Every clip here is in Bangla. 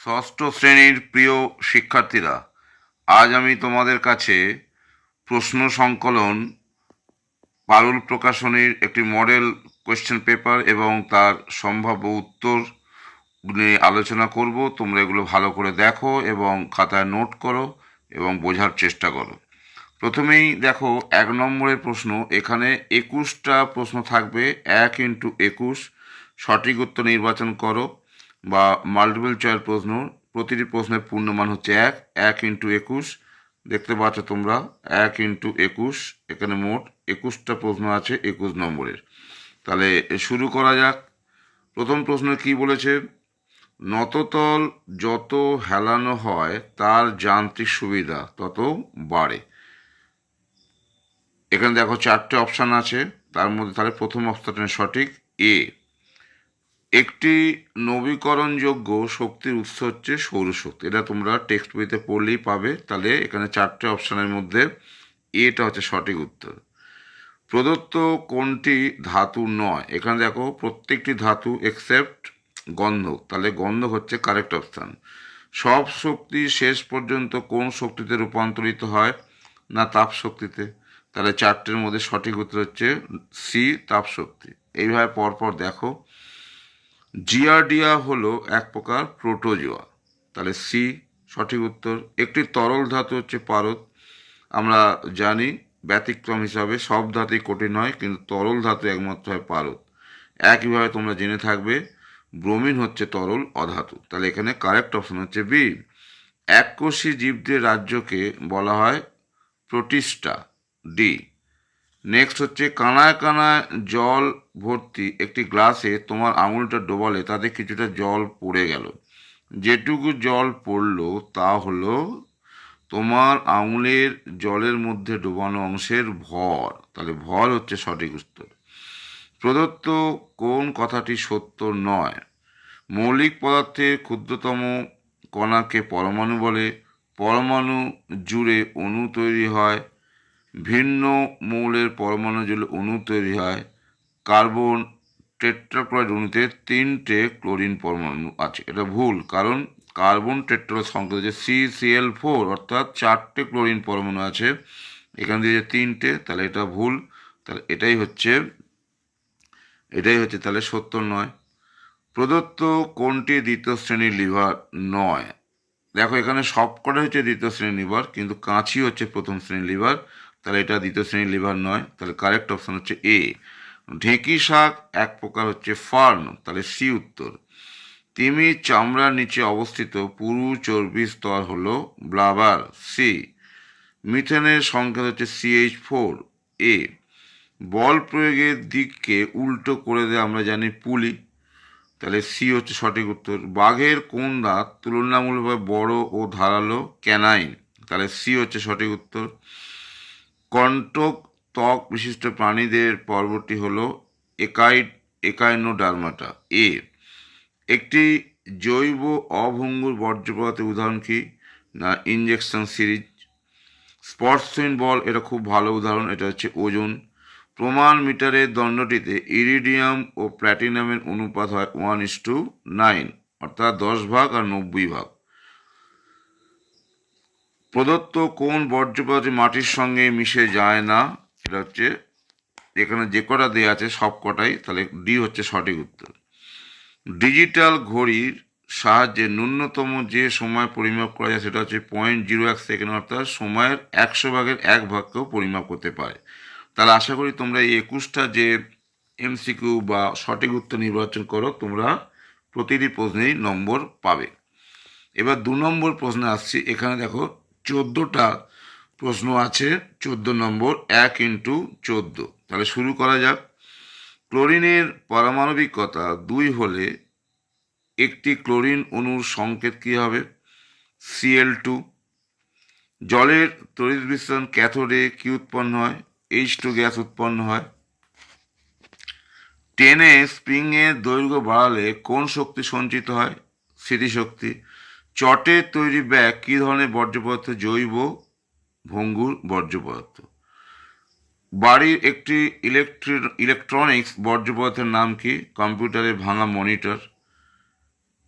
ষষ্ঠ শ্রেণীর প্রিয় শিক্ষার্থীরা, আজ আমি তোমাদের কাছে প্রশ্ন সংকলন পারুল প্রকাশনীর একটি মডেল কোয়েশ্চেন পেপার এবং তার সম্ভাব্য উত্তর নিয়ে আলোচনা করব। তোমরা এগুলো ভালো করে দেখো এবং খাতায় নোট করো এবং বোঝার চেষ্টা করো। প্রথমেই দেখো 1 নম্বরের প্রশ্ন। এখানে 21টা প্রশ্ন থাকবে, 1x21। সঠিক উত্তর নির্বাচন করো বা মাল্টিপল চয়েস প্রশ্ন। প্রতিটি প্রশ্নের পূর্ণমান হচ্ছে 1x21। দেখতে পাচ্ছ তোমরা 1x21। এখানে মোট 21টা প্রশ্ন আছে 21 নম্বরের। তাহলে শুরু করা যাক। প্রথম প্রশ্ন কি বলেছে? নততল যত হেলানো হয় তার যান্ত্রিক সুবিধা তত বাড়ে। এখানে দেখো 4টে অপশান আছে, তার মধ্যে তাহলে প্রথম অপশানটা সঠিক, এ। একটি নবীকরণযোগ্য শক্তির উৎস হচ্ছে সৌরশক্তি। এটা তোমরা টেক্সট বইতে পড়লেই পাবে। তাহলে এখানে 4টে অপশানের মধ্যে এটা হচ্ছে সঠিক উত্তর। প্রদত্ত কোনটি ধাতু নয়? এখানে দেখো প্রত্যেকটি ধাতু এক্সেপ্ট গন্ধক, তাহলে গন্ধক হচ্ছে কারেক্ট অপশান। সব শক্তি শেষ পর্যন্ত কোন শক্তিতে রূপান্তরিত হয়? না, তাপ শক্তিতে। তাহলে 4টের মধ্যে সঠিক উত্তর হচ্ছে সি, তাপ শক্তি। এইভাবে পরপর দেখো। জিয়ারডিয়া হলো এক প্রকার প্রোটোজোয়া, তাহলে সি সঠিক উত্তর। একটি তরল ধাতু হচ্ছে পারদ। আমরা জানি ব্যতিক্রম হিসাবে সব ধাতুই কঠিন হয়, কিন্তু তরল ধাতু একমাত্র হয় পারদ। একইভাবে তোমরা জেনে থাকবে ব্রোমিন হচ্ছে তরল অধাতু। তাহলে এখানে কারেক্ট অপশন হচ্ছে বি। এককোষী জীবদের রাজ্যকে বলা হয় প্রোটিস্টা, ডি। নেক্সট হচ্ছে কানায় কানায় জল ভর্তি একটি গ্লাসে তোমার আঙুলটা ডোবালে তাতে কিছুটা জল পড়ে গেল। যেটুকু জল পড়লো তা হলো তোমার আঙুলের জলের মধ্যে ডোবানো অংশের ভর। তাহলে ভর হচ্ছে সঠিক উত্তর। প্রদত্ত কোন কথাটি সত্য নয়? মৌলিক পদার্থের ক্ষুদ্রতম কণাকে পরমাণু বলে। পরমাণু জুড়ে অণু তৈরি হয়। ভিন্ন মৌলের পরমাণু জুড়ে অণু তৈরি হয়। কার্বন টেট্রাক্লোরাইড অণুতে 3টে ক্লোরিন পরমাণু আছে। এটা ভুল, কারণ কার্বন টেট্রার সংকেত হচ্ছে CCl4, অর্থাৎ 4টে ক্লোরিন পরমাণু আছে, এখান দিয়ে 3টে, তাহলে এটা ভুল। তাহলে এটাই হচ্ছে তাহলে সত্য নয়। প্রদত্ত কোনটি দ্বিতীয় শ্রেণীর লিভার নয়? দেখো এখানে সবকটা হচ্ছে দ্বিতীয় শ্রেণীর লিভার, কিন্তু কাঁচি হচ্ছে প্রথম শ্রেণীর লিভার। তাহলে এটা দ্বিতীয় শ্রেণীর লিভার নয়। তাহলে কারেক্ট অপশন হচ্ছে এ। ঢেঁকি শাক এক প্রকার হচ্ছে ফার্ন, তাহলে সি উত্তর। তিমি চামড়ার নিচে অবস্থিত পুরু চর্বির স্তর হলো ব্লাবার, সি। মিথেনের সংকেত হচ্ছে CH4, এ। বল প্রয়োগের দিককে উল্টো করে দেয় আমরা জানি পুলি, তাহলে সি হচ্ছে সঠিক উত্তর। বাঘের কোন দাঁত তুলনামূলকভাবে বড় ও ধারালো? ক্যানাইন, তাহলে সি হচ্ছে সঠিক উত্তর। কণ্টক ত্বক বিশিষ্ট প্রাণীদের পর্বটি হলো একাইনোডার্মাটা, এ। একটি জৈব অভঙ্গুর বর্জ্য পদার্থের উদাহরণ কি? না, ইনজেকশন সিরিজ। স্পর্শহীন বল, এটা খুব ভালো উদাহরণ, এটা হচ্ছে ওজন। প্রমাণ মিটারের দণ্ডটিতে ইরিডিয়াম ও প্ল্যাটিনামের অনুপাত হয় 1:9, অর্থাৎ 10 ভাগ আর 90 ভাগ। প্রদত্ত কোন বর্জ্য পদার্থ মাটির সঙ্গে মিশে যায় না? এটা হচ্ছে এখানে যে কটা দেওয়া আছে সব কটাই, তাহলে ডি হচ্ছে সঠিক উত্তর। ডিজিটাল ঘড়ির সাহায্যে ন্যূনতম যে সময় পরিমাপ করা যায় সেটা হচ্ছে 0.01 সেকেন্ড, অর্থাৎ সময়ের 100 ভাগের 1 ভাগকেও পরিমাপ করতে পারে। তাহলে আশা করি তোমরা এই 21টা যে MCQ বা সঠিক উত্তর নির্বাচন করো, তোমরা প্রতিটি প্রশ্নেই নম্বর পাবে। এবার 2 নম্বর প্রশ্নে আসছি। এখানে দেখো 14টা প্রশ্ন আছে, 14 নম্বর, 1x14। তাহলে শুরু করা যাক। ক্লোরিনের পারমাণবিকতা 2 হলে একটি ক্লোরিন অণুর সংকেত কী হবে? Cl2। জলের তড়িৎ বিস্তারণ ক্যাথোডে কি উৎপন্ন হয়? H2 গ্যাস উৎপন্ন হয়। টেনে স্প্রিংয়ের দৈর্ঘ্য বাড়ালে কোন শক্তি সঞ্চিত হয়? স্মৃতিশক্তি। চটের তৈরি ব্যাগ কী ধরনের বর্জ্য পদার্থ? জৈব ভঙ্গুর বর্জ্য পদার্থ। বাড়ির একটি ইলেকট্রনিক্স বর্জ্য পদার্থের নাম কি? কম্পিউটারের ভাঙা মনিটর।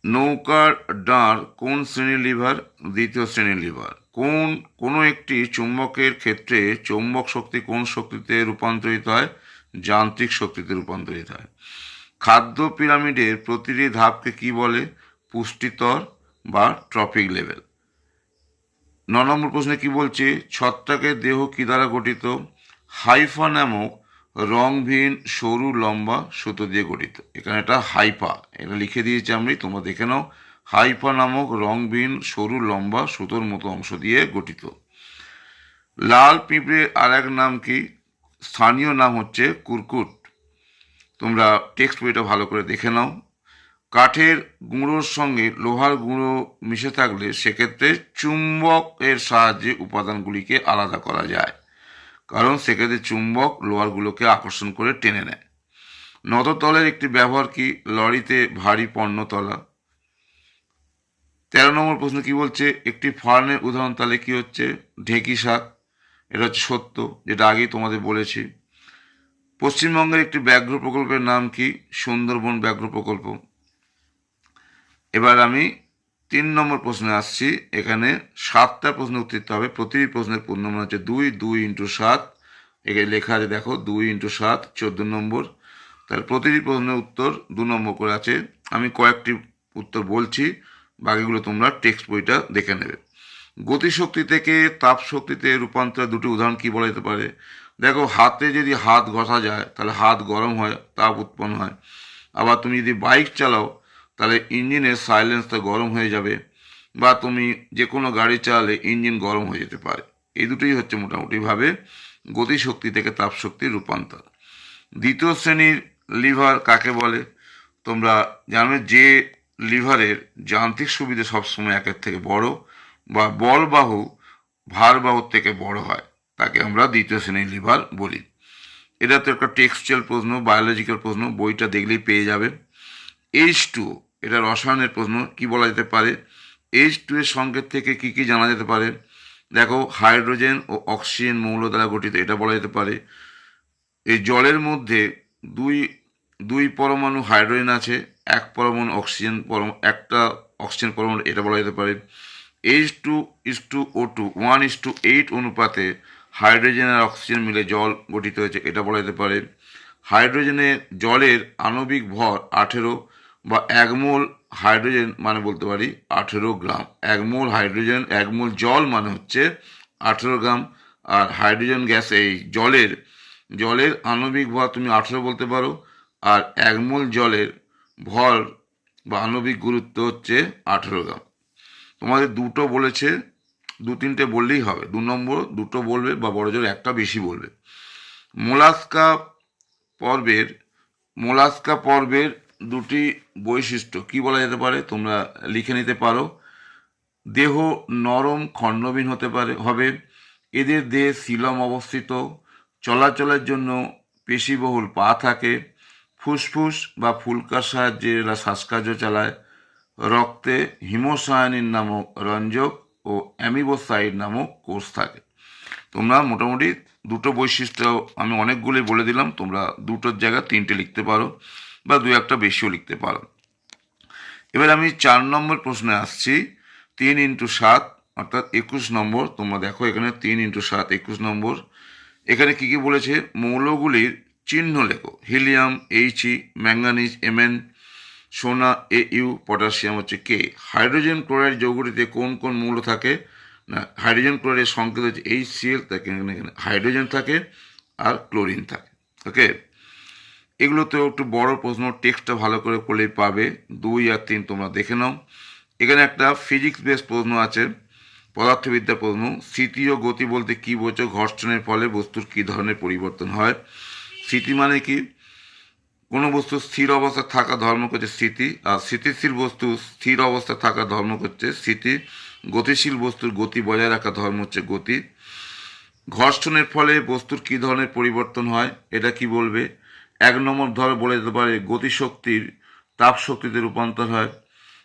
নৌকার ডাঁড় কোন শ্রেণীর লিভার? দ্বিতীয় শ্রেণীর লিভার। কোনো একটি চুম্বকের ক্ষেত্রে চৌম্বক শক্তি কোন শক্তিতে রূপান্তরিত হয়? যান্ত্রিক শক্তিতে রূপান্তরিত হয়। খাদ্য পিরামিডের প্রতিটি ধাপকে কি বলে? পুষ্টিস্তর বা ট্রফিক লেভেল। 9 নম্বর প্রশ্নে কি বলছে? ছত্রাকের দেহ কি দ্বারা গঠিত? হাইফা নামক রংহীন সরু লম্বা সুতো দিয়ে গঠিত। এখানে এটা হাইফা, এটা লিখে দিয়েছি আমি, তোমরা দেখে নাও। হাইফা নামক রংহীন সরু লম্বা সুতোর মতো অংশ দিয়ে গঠিত। লাল পিঁপড়ের আর এক নাম কি? স্থানীয় নাম হচ্ছে কুরকুট। তোমরা টেক্সট বইটা ভালো করে দেখে নাও। কাঠের গুঁড়োর সঙ্গে লোহার গুঁড়ো মিশে থাকলে সেক্ষেত্রে চুম্বকের সাহায্যে উপাদানগুলিকে আলাদা করা যায়, কারণ সেক্ষেত্রে চুম্বক লোহারগুলোকে আকর্ষণ করে টেনে নেয়। নততলের একটি ব্যবহার কি? লরিতে ভারী পণ্য তোলা। 13 নম্বর প্রশ্ন কি বলছে? একটি ফার্নের উদাহরণ তাহলে কি হচ্ছে? ঢেঁকি শাক। এটা হচ্ছে সত্য, যেটা আগেই তোমাদের বলেছি। পশ্চিমবঙ্গের একটি ব্যাঘ্র প্রকল্পের নাম কি? সুন্দরবন ব্যাঘ্র প্রকল্প। এবার আমি 3 নম্বর প্রশ্নে আসছি। এখানে 7টা প্রশ্ন উত্তর দিতে হবে। প্রতিটি প্রশ্নের পূর্ণমান হচ্ছে 2, 2 × 7। এখানে লেখা আছে দেখো, 2 × 7 14 নম্বর। তাহলে প্রতিটি প্রশ্নের উত্তর 2 নম্বর করে আছে। আমি কয়েকটি উত্তর বলছি, বাকিগুলো তোমরা টেক্সট বইটা দেখে নেবে। গতিশক্তি থেকে তাপ শক্তিতে রূপান্তরের দুটি উদাহরণ কি বলা যেতে পারে? দেখো, হাতে যদি হাত ঘষা যায় তাহলে হাত গরম হয়, তাপ উৎপন্ন হয়। আবার তুমি যদি বাইক চালাও তাহলে ইঞ্জিনের সাইলেন্সটা গরম হয়ে যাবে, বা তুমি যে কোনো গাড়ি চালালে ইঞ্জিন গরম হয়ে যেতে পারে। এই দুটোই হচ্ছে মোটামুটিভাবে গতিশক্তি থেকে তাপশক্তির রূপান্তর। দ্বিতীয় শ্রেণীর লিভার কাকে বলে? তোমরা জানো যে লিভারের যান্ত্রিক সুবিধা সবসময় একের থেকে বড় বা বলবাহু ভারবাহুর থেকে বড় হয়, তাকে আমরা দ্বিতীয় শ্রেণীর লিভার বলি। এটা তো একটা টেক্সচুয়াল প্রশ্ন, বায়োলজিক্যাল প্রশ্ন, বইটা দেখলেই পেয়ে যাবে। H2, এটা রসায়নের প্রশ্ন। কি বলা যেতে পারে? H2 এর সংকেত থেকে কি কি জানা যেতে পারে? দেখো, হাইড্রোজেন ও অক্সিজেন মৌল দ্বারা গঠিত, এটা বলা যেতে পারে। এই জলের মধ্যে দুই পরমাণু হাইড্রোজেন আছে, একটা অক্সিজেন পরমাণু, এটা বলা যেতে পারে। H2:O2 1:8 অনুপাতে হাইড্রোজেন আর অক্সিজেন মিলে জল গঠিত হয়েছে, এটা বলা যেতে পারে। হাইড্রোজেনের জলের আণবিক ভর 18, বা 1 মোল হাইড্রোজেন মানে বলতে পারি 18 গ্রাম। 1 মোল হাইড্রোজেন, 1 মোল জল মানে হচ্ছে 18 গ্রাম। আর হাইড্রোজেন গ্যাস, এই জলের আণবিক ভর তুমি 18 বলতে পারো, আর 1 মোল জলের ভর বা আণবিক গুরুত্ব হচ্ছে 18 গ্রাম। তোমাদের দুটো বলেছে, 2-3টে বললেই হবে। 2 নম্বর দুটো বলবে, বা বড় জোর একটা বেশি বলবে। মোলাস্কা পর্বের দুটি বৈশিষ্ট্য কি বলা যেতে পারে? তোমরা লিখে নিতে পারো। দেহ নরম খণ্ডবিহীন হবে। এদের দেহে সিলম অবস্থিত। চলাচলের জন্য পেশিবহুল পা থাকে। ফুসফুস বা ফুলকার সাহায্যে এরা শ্বাসকার্য চালায়। রক্তে হিমোসায়ানিন নামক রঞ্জক ও অ্যামিবোসাইড নামক কোষ থাকে। তোমরা মোটামুটি দুটো বৈশিষ্ট্য, আমি অনেকগুলোই বলে দিলাম, তোমরা দুটোর জায়গায় 3টে লিখতে পারো, বা 2-1টা বেশিও লিখতে পারো। এবার আমি 4 নম্বর প্রশ্নে আসছি। 3 × 7 অর্থাৎ 21 নম্বর। তোমরা দেখো এখানে 3 × 7 21 নম্বর। এখানে কি কি বলেছে? মৌলগুলির চিহ্ন লেখো। হিলিয়াম He, ম্যাঙ্গানিজ Mn, সোনা Au, পটাশিয়াম হচ্ছে K। হাইড্রোজেন ক্লোরাইড যৌগটিতে কোন কোন মৌল থাকে? না, হাইড্রোজেন ক্লোরাইডের সংকেত হচ্ছে HCl, তাকে এখানে হাইড্রোজেন থাকে আর ক্লোরিন থাকে। ওকে, এগুলো তো একটু বড় প্রশ্ন, টেক্সটটা ভালো করে করলেই পাবে। 2 আর 3 তোমরা দেখে নাও। এখানে একটা ফিজিক্স বেস প্রশ্ন আছে, পদার্থবিদ্যা প্রশ্ন। স্থিতি ও গতি বলতে কি বোঝো? ঘর্ষণের ফলে বস্তুর কি ধরনের পরিবর্তন হয়? স্থিতি মানে কি? কোনো বস্তু স্থির অবস্থায় থাকা ধর্ম হচ্ছে স্থিতি, আর স্থিতিশীল বস্তু স্থির অবস্থায় থাকা ধর্ম হচ্ছে স্থিতি। গতিশীল বস্তুর গতি বজায় রাখা ধর্ম হচ্ছে গতি। ঘর্ষণের ফলে বস্তুর কি ধরনের পরিবর্তন হয়, এটা কি বলবে? 1 নম্বর ধরে বলা যেতে পারে গতিশক্তির তাপ শক্তিতে রূপান্তর হয়।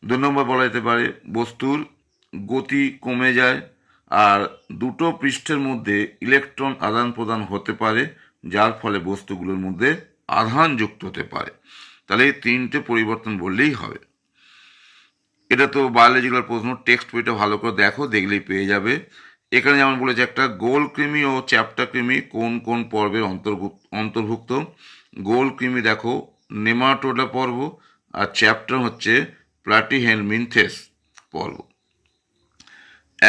2 নম্বর বলা যেতে পারে বস্তুর গতি কমে যায়, আর দুটো পৃষ্ঠের মধ্যে ইলেকট্রন আদান প্রদান হতে পারে, যার ফলে বস্তুগুলোর মধ্যে আধান যুক্ত হতে পারে। তাহলে এই 3টে পরিবর্তন বললেই হবে। এটা তো বায়োলজিক্যাল প্রশ্ন, টেক্সট বইটা ভালো করে দেখো, দেখলেই পেয়ে যাবে। এখানে যেমন বলেছে একটা গোল কৃমি ও চ্যাপ্টা কৃমি কোন কোন পর্বের অন্তর্ভুক্ত। গোল কৃমি দেখো নেমাটোডা পর্ব, আর চ্যাপ্টার হচ্ছে প্লাটিহেলমিনথেস পর্ব।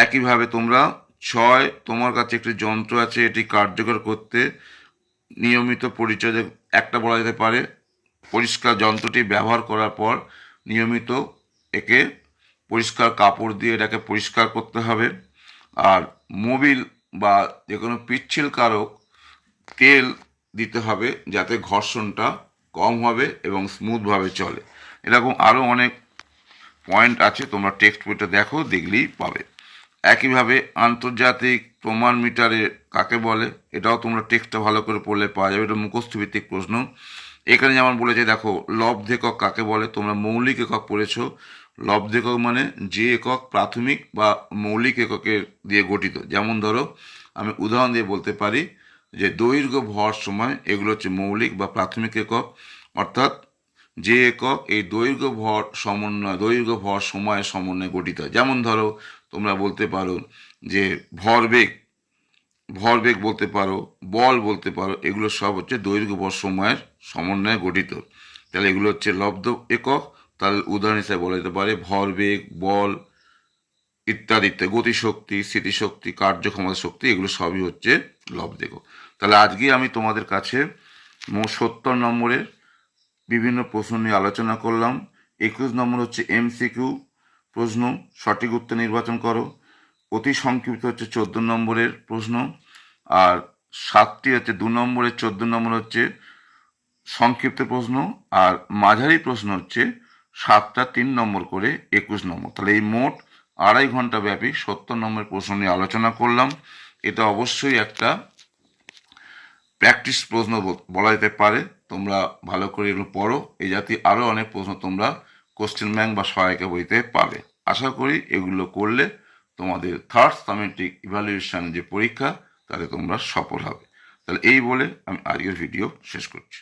একইভাবে তোমরা 6, তোমার কাছে একটি যন্ত্র আছে, এটি কার্যকর করতে নিয়মিত পরিচর্যা, একটা বলা যেতে পারে পরিষ্কার যন্ত্রটি ব্যবহার করার পর নিয়মিত একে পরিষ্কার কাপড় দিয়ে এটাকে পরিষ্কার করতে হবে। আর মোবিল বা যে কোনো পিচ্ছিলকারক তেল দিতে হবে যাতে ঘর্ষণটা কম হবে এবং স্মুথভাবে চলে। এরকম আরও অনেক পয়েন্ট আছে, তোমরা টেক্সট বইটা দেখো, দেখলেই পাবে। একইভাবে আন্তর্জাতিক প্রমাণ মিটারে কাকে বলে, এটাও তোমরা টেক্সটটা ভালো করে পড়লে পাওয়া যাবে, এটা মুখস্থভিত্তিক প্রশ্ন। এখানে যেমন বলেছে দেখো লব্ধ একক কাকে বলে, তোমরা মৌলিক একক পড়েছ। লব্ধ একক মানে যে একক প্রাথমিক বা মৌলিক এককের দিয়ে গঠিত। যেমন ধরো আমি উদাহরণ দিয়ে বলতে পারি যে দৈর্ঘ্য ভর সময়, এগুলো হচ্ছে মৌলিক বা প্রাথমিক একক, অর্থাৎ যে একক এই দৈর্ঘ্য ভর সমন্বয়, দৈর্ঘ্য ভর সময়ের সমন্বয়ে গঠিত। যেমন ধরো তোমরা বলতে পারো যে ভরবেগ, ভরবেগ বলতে পারো, বল বলতে পারো, এগুলো সব হচ্ছে দৈর্ঘ্য ভর সময়ের সমন্বয়ে গঠিত। তাহলে এগুলো হচ্ছে লব্ধ একক। তাহলে উদাহরণ হিসেবে বলা যেতে পারে ভরবেগ, বল ইত্যাদি ইত্যাদি, গতিশক্তি, স্মৃতিশক্তি, কার্যক্ষমতা শক্তি, এগুলো সবই হচ্ছে লব্ধ একক। তাহলে আজকে আমি তোমাদের কাছে মোট 70 নম্বরের বিভিন্ন প্রশ্ন নিয়ে আলোচনা করলাম। 21 নম্বর হচ্ছে এমসিকিউ প্রশ্ন, সঠিক উত্তর নির্বাচন করো। অতি সংক্ষিপ্ত হচ্ছে 14 নম্বরের প্রশ্ন, আর 7টি হচ্ছে 2 নম্বরের, 14 নম্বর হচ্ছে সংক্ষিপ্ত প্রশ্ন, আর মাঝারি প্রশ্ন হচ্ছে 7টা 3 নম্বর করে 21 নম্বর। তাহলে এই মোট 2.5 ঘন্টা ব্যাপী 70 নম্বরের প্রশ্ন নিয়ে আলোচনা করলাম। এটা অবশ্যই একটা প্র্যাকটিস প্রশ্ন বলা যেতে পারে। তোমরা ভালো করে এগুলো পড়ো, এই জাতীয় আরও অনেক প্রশ্ন তোমরা কোশ্চেন ব্যাংক বা সহায়িকা বইতে পাবে। আশা করি এগুলো করলে তোমাদের থার্ড সামেট্রিক ইভ্যালুয়েশন যে পরীক্ষা, তাতে তোমরা সফল হবে। তাহলে এই বলে আমি আজকের ভিডিও শেষ করছি।